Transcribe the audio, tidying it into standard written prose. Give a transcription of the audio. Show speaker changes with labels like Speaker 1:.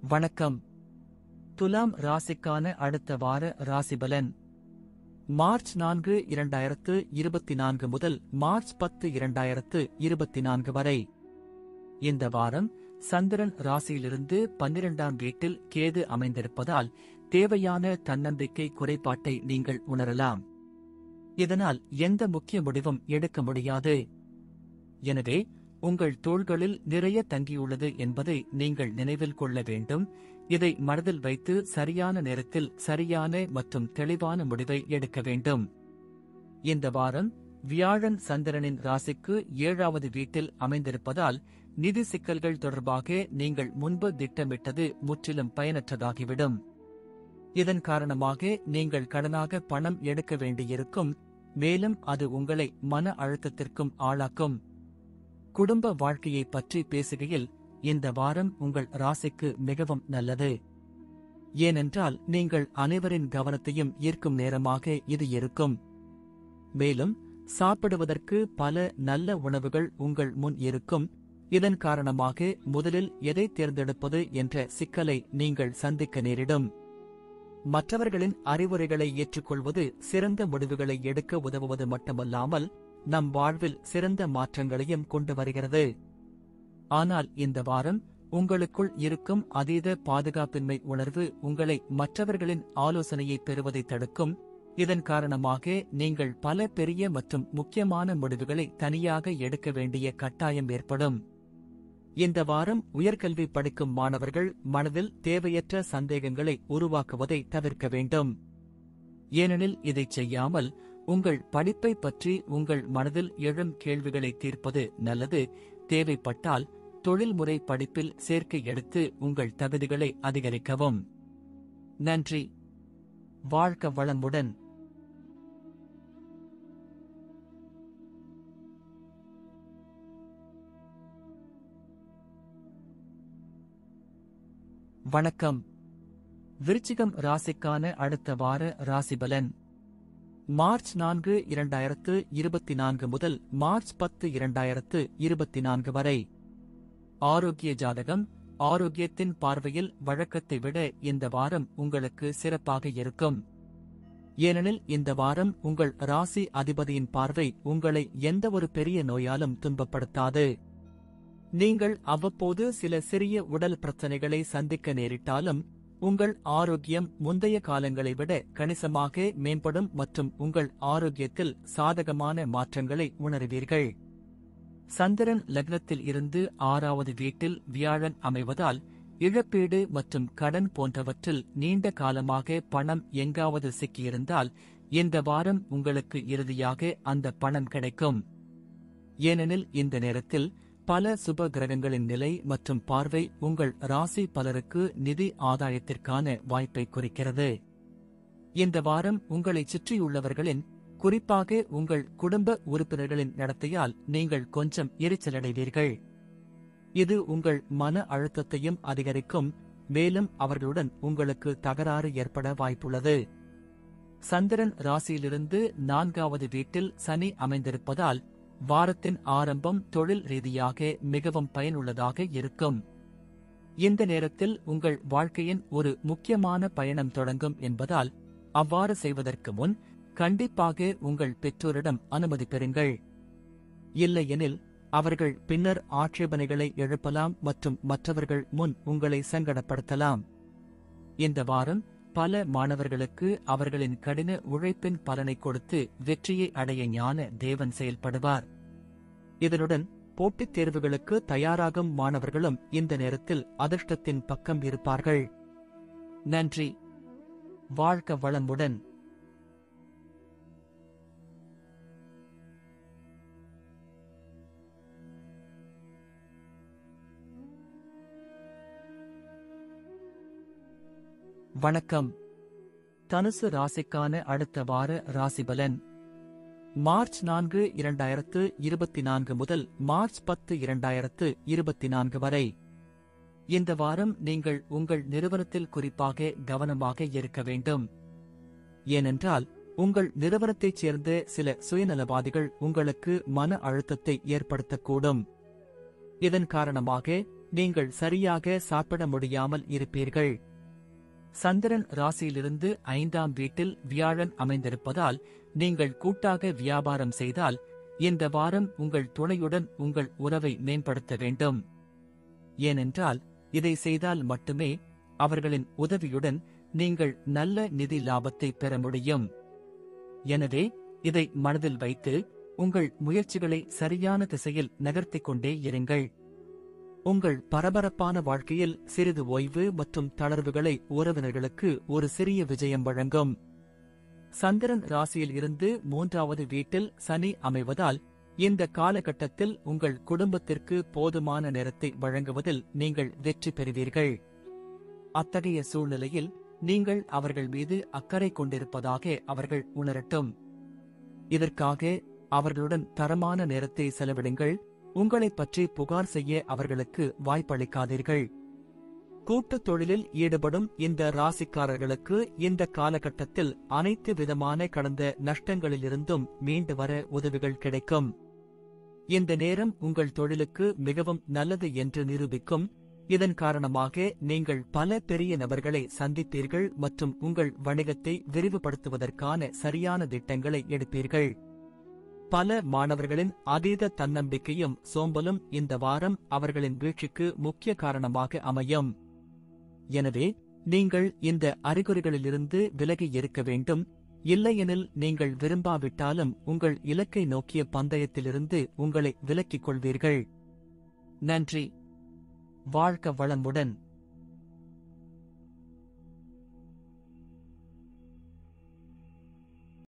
Speaker 1: வணக்கம். துலாம் ராசிக்கான அடுத்த வார ராசிபலன். மார்ச் 4, 2024 முதல் மார்ச் 10, 2024 வரை. இந்த வாரம் சந்திரன் ராசியிலிருந்து 12ஆம் வீட்டில் கேது அமைந்திருப்பதால் தேவையான தன்னம்பிக்கை குறைபாட்டை நீங்கள் உணரலாம். இதனால் எந்த முக்கிய முடிவும் எடுக்க முடியாது. எனவே உங்கள் தோள்களில் நிறைய தங்கியுள்ளது என்பதை நீங்கள் நினைவில் கொள்ள வேண்டும். இதை மனதில் வைத்து சரியான நேரத்தில் சரியான மற்றும் தெளிவான முடிவை எடுக்க வேண்டும். இந்த வாரம் வியாழன் சந்திரனின் ராசிக்கு 7வது வீட்டில் அமைந்திருப்பதால் நிதி சிக்கல்கள் தொடர்பாக நீங்கள் முன்பு திட்டமிட்டது முற்றிலும் பயனற்றதாகிவிடும். இதன் காரணமாக நீங்கள் கடனாக பணம் எடுக்க வேண்டியிருக்கும். மேலும் அது உங்களை மன அழுத்தத்திற்கும் ஆளாக்கும். குடும்ப வாழ்க்கையை பற்றி பேசுகையில் இந்த வாரம் உங்கள் ராசிக்கு மிகவும் நல்லது. ஏனென்றால் நீங்கள் அனைவரின் கவனத்தையும் ஈர்க்கும் நேரமாக இது இருக்கும். மேலும் சாப்பிடுவதற்கு பல நல்ல உணவுகள் உங்கள் முன் இருக்கும். இதன் காரணமாக முதலில் எதை தேர்ந்தெடுப்பது என்ற சிக்கலை நீங்கள் சந்திக்க நேரிடும். மற்றவர்களின் அறிவுரைகளை ஏற்றுக்கொள்வது சிறந்த முடிவுகளை எடுக்க உதவுவது மட்டுமல்லாமல் நம் வாழ்வில் சிறந்த மாற்றங்களையும் கொண்டு வருகிறது. ஆனால் இந்த வாரம் உங்களுக்குள் இருக்கும் அதீத பாதுகாப்பின்மை உணர்வு உங்களை மற்றவர்களின் ஆலோசனையை பெறுவதை தடுக்கும். இதன் காரணமாக நீங்கள் பல பெரிய மற்றும் முக்கியமான முடிவுகளை தனியாக எடுக்க வேண்டிய கட்டாயம் ஏற்படும். இந்த வாரம் உயர்கல்வி படிக்கும் மாணவர்கள் மனதில் தேவையற்ற சந்தேகங்களை உருவாக்குவதை தவிர்க்க வேண்டும். ஏனெனில் இதைச் செய்யாமல் உங்கள் படிப்பை பற்றி உங்கள் மனதில் எழும் கேள்விகளை தீர்ப்பது நல்லது. தேவைப்பட்டால் தொழில்முறை படிப்பில் சேர்க்கை எடுத்து உங்கள் தகுதிகளை அதிகரிக்கவும். நன்றி. வாழ்க வளமுடன். வணக்கம். விருச்சிகம் ராசிக்கான அடுத்த வார ராசிபலன். மார்ச் 4, 2024 முதல் மார்ச் 10, 2024 வரை. ஆரோக்கிய ஜாதகம். ஆரோக்கியத்தின் பார்வையில் வழக்கத்தை விட இந்த வாரம் உங்களுக்கு சிறப்பாக இருக்கும். ஏனெனில் இந்த வாரம் உங்கள் ராசி அதிபதியின் பார்வை உங்களை எந்தவொரு பெரிய நோயாலும் துன்பப்படுத்தாது. நீங்கள் அவ்வப்போது சில சிறிய உடல் பிரச்சனைகளை சந்திக்க நேரிட்டாலும் உங்கள் ஆரோக்கியம் முந்தைய காலங்களை விட கணிசமாக மேம்படும் மற்றும் உங்கள் ஆரோக்கியத்தில் சாதகமான மாற்றங்களை உணர்வீர்கள். சந்திரன் லக்னத்தில் இருந்து 6வது வீட்டில் வியாழன் அமைவதால் இழப்பீடு மற்றும் கடன் போன்றவற்றில் நீண்ட காலமாக பணம் எங்காவது சிக்கியிருந்தால் இந்த வாரம் உங்களுக்கு இறுதியாக அந்த பணம் கிடைக்கும். ஏனெனில் இந்த நேரத்தில் பல சுப கிரகங்களின் நிலை மற்றும் பார்வை உங்கள் ராசி பலருக்கு நிதி ஆதாயத்திற்கான வாய்ப்பை குறிக்கிறது. இந்த வாரம் உங்களைச் சுற்றியுள்ளவர்களின், குறிப்பாக உங்கள் குடும்ப உறுப்பினர்களின் நடத்தையால் நீங்கள் கொஞ்சம் எரிச்சலடைவீர்கள். இது உங்கள் மன அழுத்தத்தையும் அதிகரிக்கும். மேலும் அவர்களுடன் உங்களுக்கு தகராறு ஏற்பட வாய்ப்புள்ளது. சந்திரன் ராசியிலிருந்து 4வது வீட்டில் சனி அமைந்திருப்பதால் வாரத்தின் ஆரம்பம் தொழில் ரீதியாக மிகவும் பயனுள்ளதாக இருக்கும். இந்த நேரத்தில் உங்கள் வாழ்க்கையின் ஒரு முக்கியமான பயணம் தொடங்கும் என்பதால் அவ்வாறு செய்வதற்கு முன் கண்டிப்பாக உங்கள் பெற்றோரிடம் அனுமதி பெறுங்கள். இல்லையெனில் அவர்கள் பின்னர் ஆட்சேபனைகளை எழுப்பலாம் மற்றும் மற்றவர்கள் முன் உங்களை சங்கடப்படுத்தலாம். இந்த வாரம் பல மாணவர்களுக்கு அவர்களின் கடின உழைப்பின் பலனை கொடுத்து வெற்றியை அடைய ஞான தேவன் செயல்படுவார். இதனுடன் போட்டித் தேர்வுகளுக்கு தயாராகும் மாணவர்களும் இந்த நேரத்தில் அதிர்ஷ்டத்தின் பக்கம் இருப்பார்கள். நன்றி. வாழ்க வளமுடன். வணக்கம். தனுசு ராசிக்கான அடுத்த வார ராசிபலன். மார்ச் 4, 2024 முதல் மார்ச் 10, 2024 வரை. இந்த வாரம் நீங்கள் உங்கள் நிறுவனத்தில் குறிப்பாக கவனமாக இருக்க வேண்டும். ஏனென்றால் உங்கள் நிறுவனத்தைச் சேர்ந்த சில சுயநலவாதிகள் உங்களுக்கு மன அழுத்தத்தை ஏற்படுத்தக்கூடும். இதன் காரணமாக நீங்கள் சரியாக சாப்பிட முடியாமல் இருப்பீர்கள். சந்திரன் ராசியிலிருந்து 5ஆம் வீட்டில் வியாழன் அமைந்திருப்பதால் நீங்கள் கூட்டாக வியாபாரம் செய்தால் இந்த வாரம் உங்கள் துணையுடன் உங்கள் உறவை மேம்படுத்த வேண்டும். ஏனென்றால் இதை செய்தால் மட்டுமே அவர்களின் உதவியுடன் நீங்கள் நல்ல நிதி லாபத்தை பெற முடியும். எனவே இதை மனதில் வைத்து உங்கள் முயற்சிகளை சரியான திசையில் நகர்த்திக் கொண்டே இருங்கள். உங்கள் பரபரப்பான வாழ்க்கையில் சிறிது ஓய்வு மற்றும் தளர்வுகளை உறவினர்களுக்கு ஒரு சிறிய விஜயம் வழங்கும். சந்திரன் ராசியில் இருந்து 3வது வீட்டில் சனி அமைவதால் இந்த காலகட்டத்தில் உங்கள் குடும்பத்திற்கு போதுமான நேரத்தை வழங்குவதில் நீங்கள் வெற்றி பெறுவீர்கள். அத்தகைய சூழ்நிலையில் நீங்கள் அவர்கள் மீது அக்கறை கொண்டிருப்பதாக அவர்கள் உணரட்டும். இதற்காக அவர்களுடன் தரமான நேரத்தை செலவிடுங்கள். உங்களைப் பற்றி புகார் செய்ய அவர்களுக்கு வாய்ப்பளிக்காதீர்கள். கூட்டுத் தொழிலில் ஈடுபடும் இந்த ராசிக்காரர்களுக்கு இந்த காலகட்டத்தில் அனைத்து விதமான கடந்த நஷ்டங்களிலிருந்தும் மீண்டு வர உதவிகள் கிடைக்கும். இந்த நேரம் உங்கள் தொழிலுக்கு மிகவும் நல்லது என்று நிரூபிக்கும். இதன் காரணமாக நீங்கள் பல பெரிய நபர்களை சந்திப்பீர்கள் மற்றும் உங்கள் வணிகத்தை விரிவுபடுத்துவதற்கான சரியான திட்டங்களை எடுப்பீர்கள். பல மாணவர்களின் அதீத தன்னம்பிக்கையும் சோம்பலும் இந்த வாரம் அவர்களின் வீழ்ச்சிக்கு முக்கிய காரணமாக அமையும். எனவே நீங்கள் இந்த அறிகுறிகளிலிருந்து விலகி இருக்க வேண்டும். இல்லையெனில் நீங்கள் விரும்பாவிட்டாலும் உங்கள் இலக்கை நோக்கிய பந்தயத்திலிருந்து உங்களை விலக்கிக் கொள்வீர்கள். நன்றி. வாழ்க வளமுடன்.